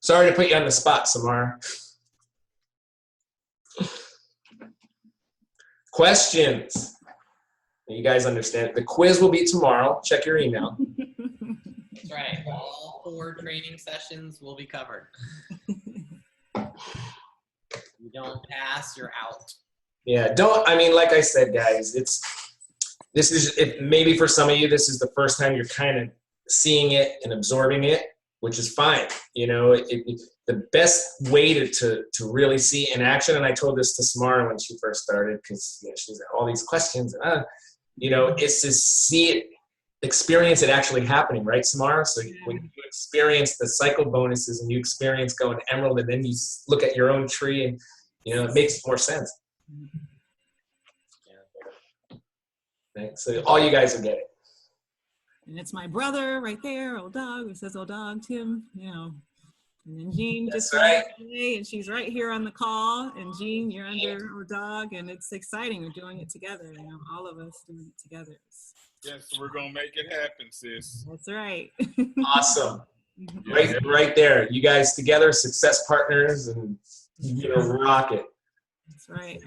B: Sorry to put you on the spot, Samara. Questions? You guys understand. The quiz will be tomorrow. Check your email.
A: That's right. All 4 training sessions will be covered. You don't pass, you're out.
B: Yeah, like I said, guys, maybe for some of you, this is the first time you're kind of seeing it and absorbing it, which is fine. The best way to really see in action, and I told this to Samara when she first started, because she's got all these questions, is to see it, experience it actually happening, right, Samara? So when you experience the cycle bonuses and you experience going Emerald, and then you look at your own tree, and it makes more sense. Right? So all you guys will get it.
E: And it's my brother right there, Old Dog. It says Old Dog, Tim, And then Jean just
B: right.
E: today, and she's right here on the call. And Jean, you're under Old Dog, and it's exciting. We're doing it together, all of us doing it together.
F: Yes, we're gonna make it happen, sis.
E: That's right.
B: Awesome. Right there. You guys together, success partners, and rock it.
E: That's right.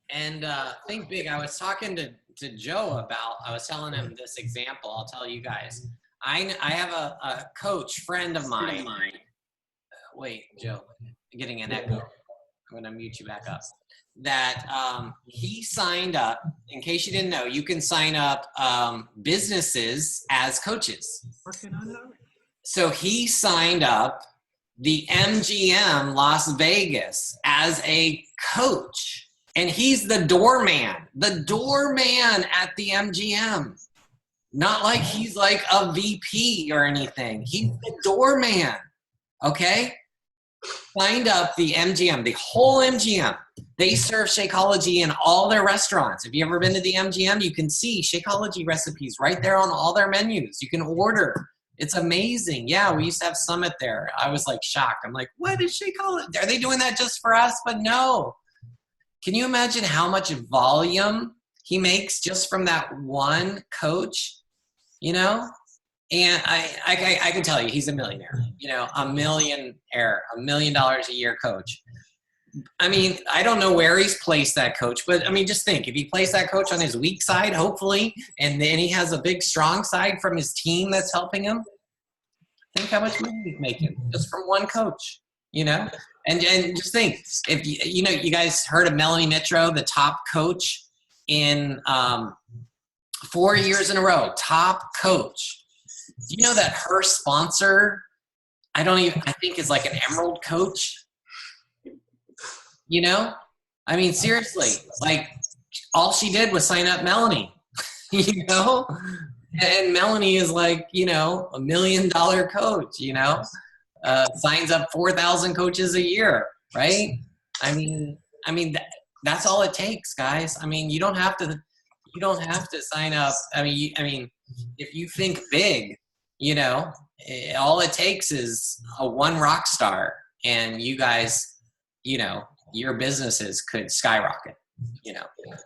A: And think big. I was talking to Joe about, I was telling him this example. I'll tell you guys. I have a coach friend of mine. Wait, Joe, I'm getting an echo. I'm going to mute you back up. That he signed up, in case you didn't know, you can sign up businesses as coaches.
E: Working on it already.
A: So he signed up the MGM Las Vegas as a coach. And he's the doorman at the MGM. Not like he's like a VP or anything. He's the doorman, okay? Signed up the MGM, the whole MGM. They serve Shakeology in all their restaurants. If you ever been to the MGM, you can see Shakeology recipes right there on all their menus. You can order. It's amazing. Yeah, we used to have Summit there. I was like shocked. I'm like, what is Shakeology? Are they doing that just for us? But no. Can you imagine how much volume he makes just from that one coach? And I can tell you, he's a millionaire. A millionaire, $1 million a year coach. I mean, I don't know where he's placed that coach, but I mean, just think, if he placed that coach on his weak side, hopefully, and then he has a big strong side from his team that's helping him, think how much money he's making just from one coach, And just think, if you guys heard of Melanie Mitro, the top coach in 4 years in a row, top coach. Do you know that her sponsor, I think is like an Emerald coach? I mean, seriously, like all she did was sign up Melanie, and Melanie is like, $1 million coach, signs up 4,000 coaches a year, right? I mean, that's all it takes, guys. I mean, you don't have to sign up. I mean, if you think big, all it takes is one rock star, and you guys, your businesses could skyrocket.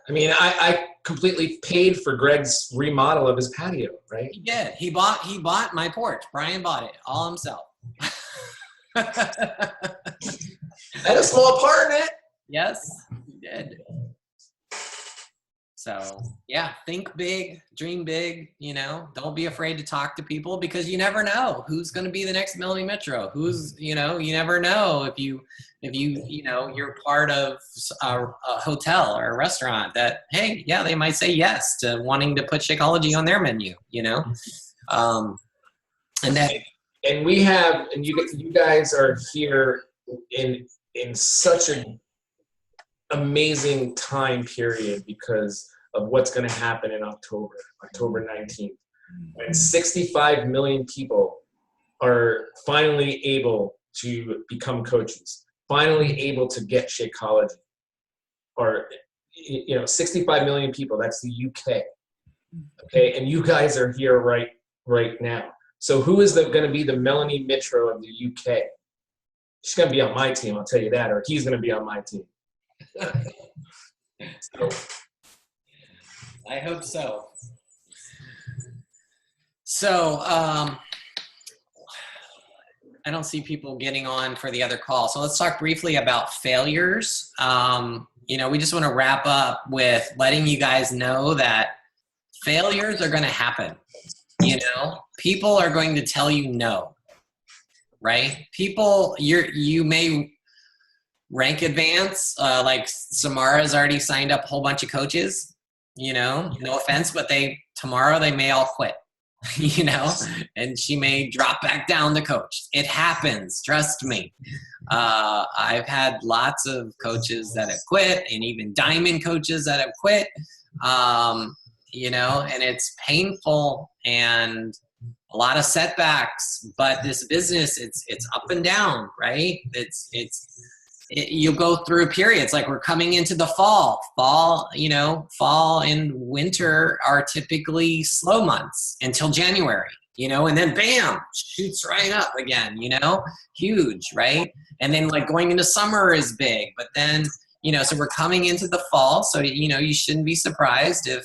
B: I mean, I completely paid for Greg's remodel of his patio, right?
A: He did. He bought my porch. Brian bought it all himself.
B: I had a small part in it.
A: Yes, he did. So yeah, think big, dream big, don't be afraid to talk to people, because you never know who's going to be the next Melanie Mitro. You never know if you're part of a hotel or a restaurant that, hey, yeah, they might say yes to wanting to put Shakeology on their menu,
B: and we have, and you guys are here in such an amazing time period because of what's going to happen in October 19th. When 65 million people are finally able to become coaches, finally able to get Shakeology. Or, 65 million people, that's the UK. Okay, and you guys are here right now. So who is going to be the Melanie Mitro of the UK? She's going to be on my team, I'll tell you that, or he's going to be on my team. So,
A: I hope so. So, I don't see people getting on for the other call. So let's talk briefly about failures. We just want to wrap up with letting you guys know that failures are going to happen. People are going to tell you no, right? You may rank advance, like Samara's already signed up a whole bunch of coaches, no offense, but tomorrow they may all quit, and she may drop back down to coach. It happens. Trust me. I've had lots of coaches that have quit, and even diamond coaches that have quit, and it's painful and a lot of setbacks, but this business, it's up and down, right? You'll go through periods, like we're coming into the fall. Fall and winter are typically slow months until January, and then bam, shoots right up again, huge, right? And then like going into summer is big, but then, so we're coming into the fall. So, you shouldn't be surprised if,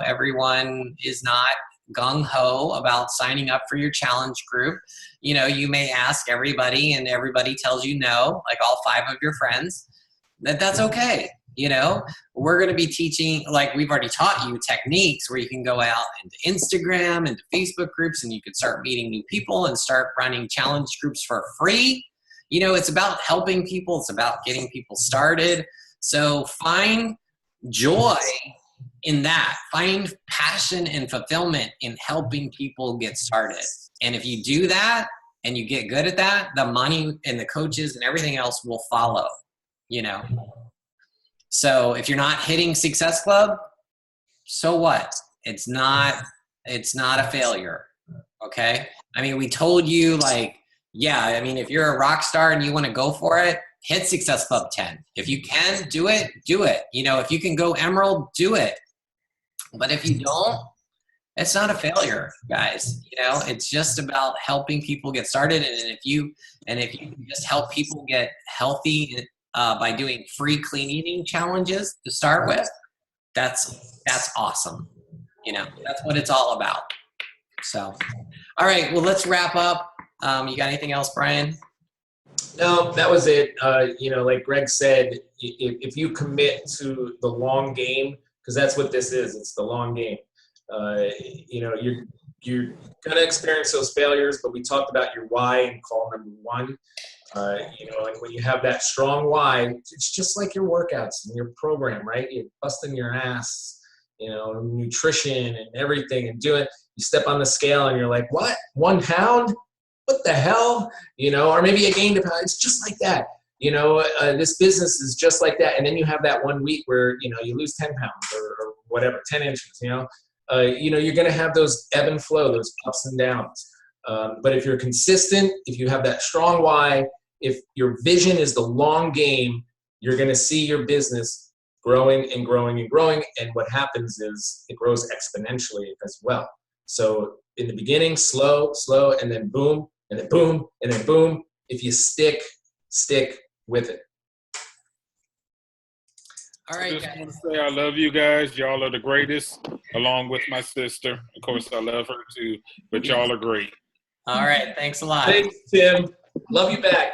A: everyone is not gung-ho about signing up for your challenge group. You may ask everybody and everybody tells you no, like all 5 of your friends. That's okay. We're going to be teaching, like we've already taught you, techniques where you can go out into Instagram, into Facebook groups, and you can start meeting new people and start running challenge groups for free. It's about helping people. It's about getting people started. So find joy in that. Find passion and fulfillment in helping people get started. And if you do that and you get good at that, the money and the coaches and everything else will follow, So if you're not hitting Success Club, so what? It's not a failure. Okay. We told you if you're a rock star and you want to go for it, hit Success Club 10. If you can do it, do it. If you can go Emerald, do it. But if you don't, it's not a failure, guys. It's just about helping people get started. And if you can just help people get healthy by doing free clean eating challenges to start with, that's awesome. That's what it's all about. So, all right, well, let's wrap up. You got anything else, Brian?
B: no, that was it. Like Greg said, if you commit to the long game, because that's what this is, it's the long game. You're going to experience those failures, but we talked about your why in call number 1. And when you have that strong why, it's just like your workouts and your program, right? You're busting your ass, nutrition and everything and doing. You step on the scale and you're like, what? 1 pound? What the hell? Or maybe you gained a pound. It's just like that. This business is just like that. And then you have that 1 week where, you lose 10 pounds or whatever, 10 inches, you're going to have those ebb and flow, those ups and downs. But if you're consistent, if you have that strong why, if your vision is the long game, you're going to see your business growing and growing and growing. And what happens is it grows exponentially as well. So in the beginning, slow, and then boom, and then boom, and then boom. If you stick with it.
A: All right,
F: I just
A: guys.
F: want to say I love you guys. Y'all are the greatest, along with my sister. Of course, I love her too, but y'all are great.
A: All right, thanks a lot.
B: Thanks, Tim. Love you back.